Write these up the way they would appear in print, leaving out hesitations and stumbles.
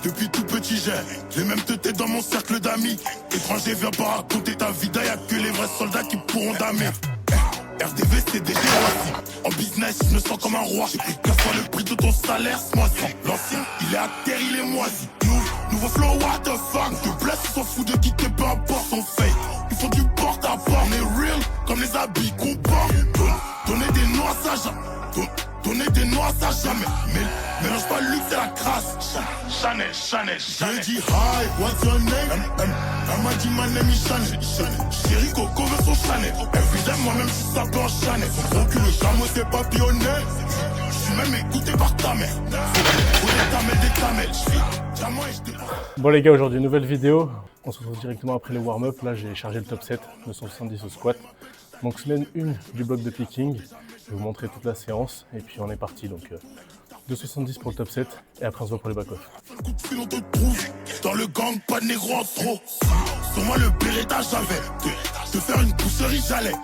Depuis tout petit j'ai les mêmes têtes dans mon cercle d'amis. Étranger, viens pas raconter ta vie, y'a que les vrais soldats qui pourront damer. RDV c'est des aussi. En business je me sens comme un roi. J'ai pris 15 fois le prix de ton salaire ce mois-ci. L'ancien il est à terre, il est moisi. Nouveau flow, what the fuck. Te blesse, on s'en fout de qui t'es, peu importe son fait. Ils font du porte à porte. On est real comme les habits qu'on porte. Donner des noms à ça jamais. Donner des noms à ça jamais. Mais mélange pas le luxe et la crasse. Chanel. Je dis hi, what's your name? Elle m'a dit my name is Chanel. Chérie Coco veut son Chanel. Everyday moi-même si ça peut en Chanel. Son gros cul le chameau c'est papillonné. J'suis même écouté par ta mère. Faut des camels. Bon les gars, aujourd'hui nouvelle vidéo. On se retrouve directement après le warm-up. Là j'ai chargé le top 7, 270 au squat. Donc semaine 1 du bloc de picking. Je vais vous montrer toute la séance et puis on est parti. Donc 270 pour le top 7 et après on se voit pour les back-off. Coup de fil on te trouve dans le gang, pas de négro en trop. Sur moi le Beretta j'avais te faire une pousserie j'allais.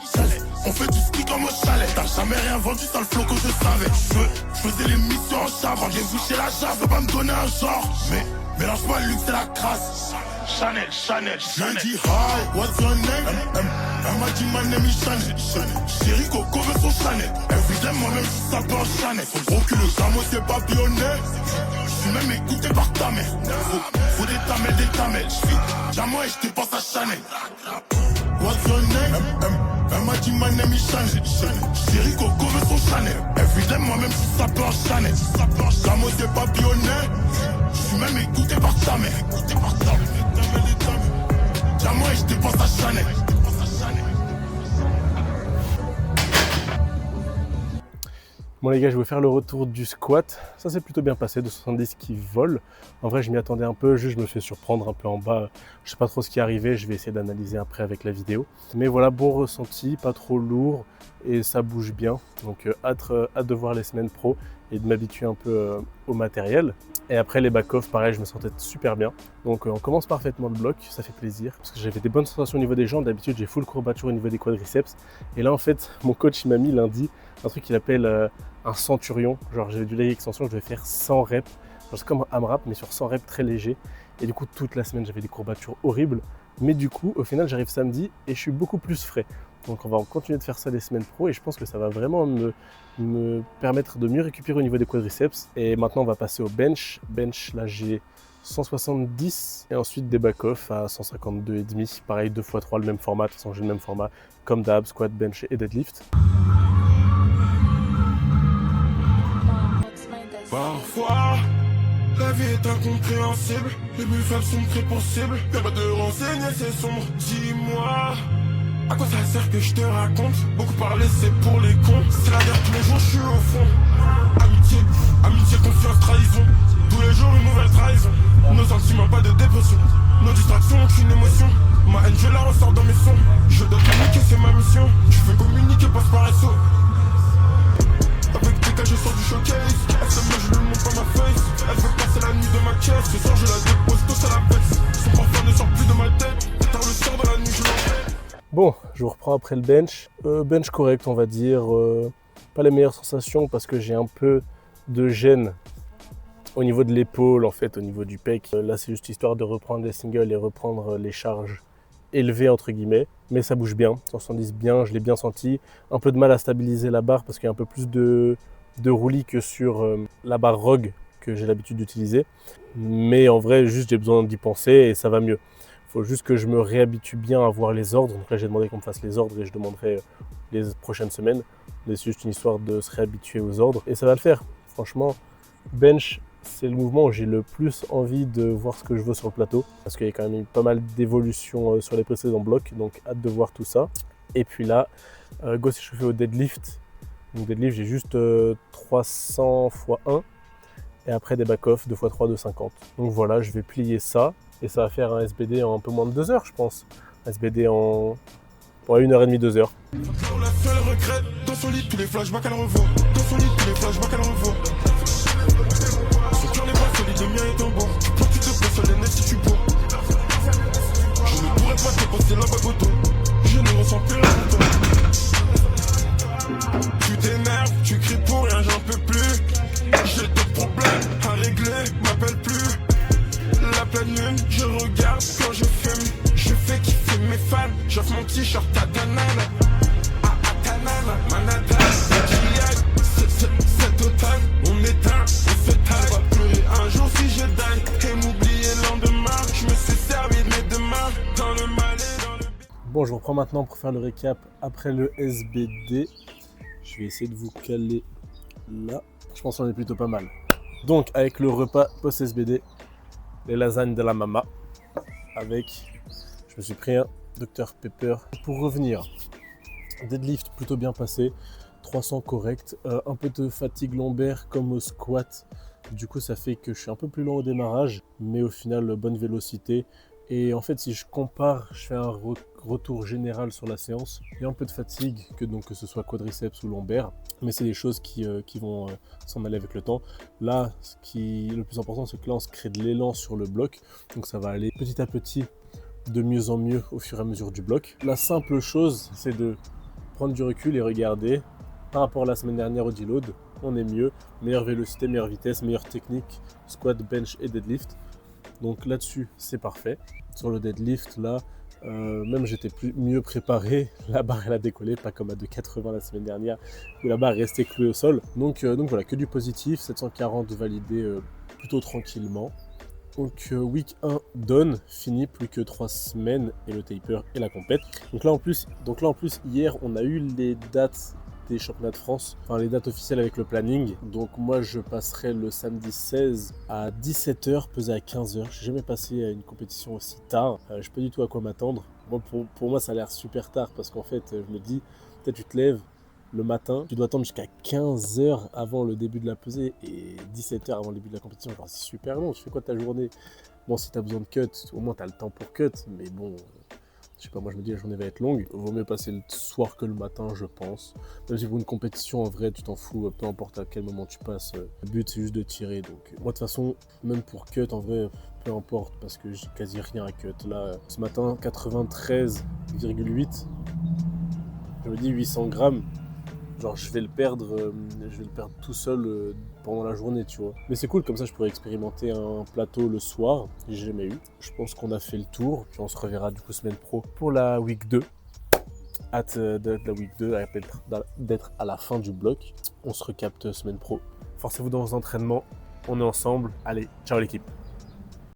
On fait du ski comme au chalet. T'as jamais rien vendu sans le flow que je savais. Je faisais les missions en chave. Rendez-vous chez la jave, faut pas me donner un genre. Mais mélange pas le luxe et la crasse. Chanel. Je dis hi, what's your name? Elle m'a dit my name is Chanel. Chérie Coco veut son Chanel. Everyday moi-même si ça peut en Chanel. Son gros cul le chameau c'est papillonné. J'suis même écouté par ta mère. Faut des tamels. J'suis diamant et j'te pense à Chanel. What's your name? Elle m'a dit my name is Chanel. Chérie Coco veut son Chanel. Everyday moi-même si ça peut en Chanel. Chameau c'est papillonné. J'suis même écouté par ta mère. Diamant et j'te pense à Chanel. Bon les gars, je vais faire le retour du squat. Ça s'est plutôt bien passé, 270 qui vole. En vrai, je m'y attendais un peu, juste je me fais surprendre un peu en bas. Je sais pas trop ce qui est arrivé, je vais essayer d'analyser après avec la vidéo. Mais voilà, bon ressenti, pas trop lourd et ça bouge bien. Donc hâte de voir les semaines pro et de m'habituer un peu au matériel. Et après les back-off, pareil, je me sentais super bien. Donc on commence parfaitement le bloc, ça fait plaisir. Parce que j'avais des bonnes sensations au niveau des jambes. D'habitude, j'ai full courbature au niveau des quadriceps. Et là, en fait, mon coach, il m'a mis lundi un truc qu'il appelle un centurion. Genre, j'avais du leg extension, je devais faire 100 reps. C'est comme un AMRAP, mais sur 100 reps très léger. Et du coup, toute la semaine, j'avais des courbatures horribles. Mais du coup, au final, j'arrive samedi et je suis beaucoup plus frais. Donc on va continuer de faire ça les semaines pro et je pense que ça va vraiment me permettre de mieux récupérer au niveau des quadriceps. Et maintenant on va passer au bench. Bench, là j'ai 170 et ensuite des back-off à 152,5. Pareil 2x3 le même format, de toute façon j'ai le même format comme d'hab, squat, bench et deadlift. Parfois, la vie est incompréhensible, les buts faibles sont très possibles. Y'a pas de renseigner, c'est sombre. Dis-moi, à quoi ça sert que je te raconte? Beaucoup parler, c'est pour les cons. C'est la guerre tous les jours, je suis au fond. Amitié, confiance, trahison. Tous les jours, une nouvelle trahison. Nos sentiments, pas de dépression. Nos distractions, aucune émotion. Ma haine, je la ressors dans mes sons. Je dois communiquer, c'est ma mission. Je veux communiquer, passe par SO. Avec des gars, je sors du showcase. Elle se met, je lui montre pas ma face. Elle veut passer la nuit de ma caisse. Ce soir, je la dépose, tous à la vexe. Son parfum ne sort plus de ma tête. Tard le soir, dans la nuit, je l'enfais. Bon, je vous reprends après le bench. Bench correct, on va dire. Pas les meilleures sensations parce que j'ai un peu de gêne au niveau de l'épaule, en fait, au niveau du pec. Là, c'est juste histoire de reprendre les singles et reprendre les charges élevées, entre guillemets. Mais ça bouge bien, 170 bien, je l'ai bien senti. Un peu de mal à stabiliser la barre parce qu'il y a un peu plus de roulis que sur la barre Rogue que j'ai l'habitude d'utiliser. Mais en vrai, juste j'ai besoin d'y penser et ça va mieux. Il faut juste que je me réhabitue bien à voir les ordres. Donc là, j'ai demandé qu'on me fasse les ordres et je demanderai les prochaines semaines. C'est juste une histoire de se réhabituer aux ordres et ça va le faire. Franchement, bench, c'est le mouvement où j'ai le plus envie de voir ce que je veux sur le plateau parce qu'il y a quand même eu pas mal d'évolutions sur les précédents blocs. Donc, hâte de voir tout ça. Et puis là, go s'échauffer au deadlift. Donc, deadlift, j'ai juste 300 x 1 et après des back-off 2x3, 250. Donc voilà, je vais plier ça. Et ça va faire un SBD en un peu moins de 2 heures, je pense. Un SBD en 1h30, 2 heures. La seule regrette, dans son lit, tous les flashbacks elle revoit. Dans son lit, tous les flashbacks elle revoit. Son cœur n'est pas solide, le mien est un bon. Toi tu te fais sur les nez si tu bois. Je ne pourrais pas te passer la bagoto. Je ne ressens plus la photo. Tu t'énerves, tu cries pour rien, j'en peux plus. J'ai des problèmes à régler. Bon, je vous reprends maintenant pour faire le récap après le SBD. Je vais essayer de vous caler là. Je pense qu'on est plutôt pas mal. Donc, avec le repas post-SBD, les lasagnes de la mama. Je me suis pris un Dr Pepper. Pour revenir, deadlift plutôt bien passé. 300 correct. Un peu de fatigue lombaire comme au squat. Du coup, ça fait que je suis un peu plus lent au démarrage. Mais au final, bonne vélocité. Et en fait, si je compare, je fais un retour général sur la séance. Il y a un peu de fatigue, que ce soit quadriceps ou lombaire, mais c'est des choses qui vont s'en aller avec le temps. Là, le plus important, c'est que là, on se crée de l'élan sur le bloc. Donc ça va aller petit à petit de mieux en mieux au fur et à mesure du bloc. La simple chose, c'est de prendre du recul et regarder. Par rapport à la semaine dernière au deload, on est mieux. Meilleure vélocité, meilleure vitesse, meilleure technique, squat, bench et deadlift. Donc là-dessus, c'est parfait. Sur le deadlift, là, même j'étais mieux préparé. La barre, elle a décollé, pas comme à 2,80 la semaine dernière, où la barre restait clouée au sol. Donc voilà, que du positif. 740 validé plutôt tranquillement. Donc week 1 done, fini, plus que 3 semaines et le taper et la compète. Donc là en plus, hier, on a eu les dates des championnats de France, enfin les dates officielles avec le planning. Donc moi je passerai le samedi 16 à 17h, pesé à 15h. Je n'ai jamais passé à une compétition aussi tard. Je ne sais pas du tout à quoi m'attendre. Moi, pour moi ça a l'air super tard parce qu'en fait je me dis, peut-être tu te lèves le matin, tu dois attendre jusqu'à 15h avant le début de la pesée et 17h avant le début de la compétition. Genre c'est super long, tu fais quoi de ta journée? Bon, si tu as besoin de cut, au moins tu as le temps pour cut, mais bon... Je sais pas, moi je me dis la journée va être longue. Vaut mieux passer le soir que le matin, je pense. Même si pour une compétition, en vrai, tu t'en fous, peu importe à quel moment tu passes. Le but, c'est juste de tirer. Donc, moi, de toute façon, même pour cut, en vrai, peu importe, parce que j'ai quasi rien à cut. Là, ce matin, 93,8. Je me dis 800 grammes. Genre, je vais le perdre tout seul pendant la journée, tu vois. Mais c'est cool, comme ça, je pourrais expérimenter un plateau le soir. J'ai jamais eu. Je pense qu'on a fait le tour. Puis on se reverra du coup semaine pro pour la week 2. Hâte de la week 2, d'être à la fin du bloc. On se recapte semaine pro. Forcez-vous dans vos entraînements. On est ensemble. Allez, ciao l'équipe.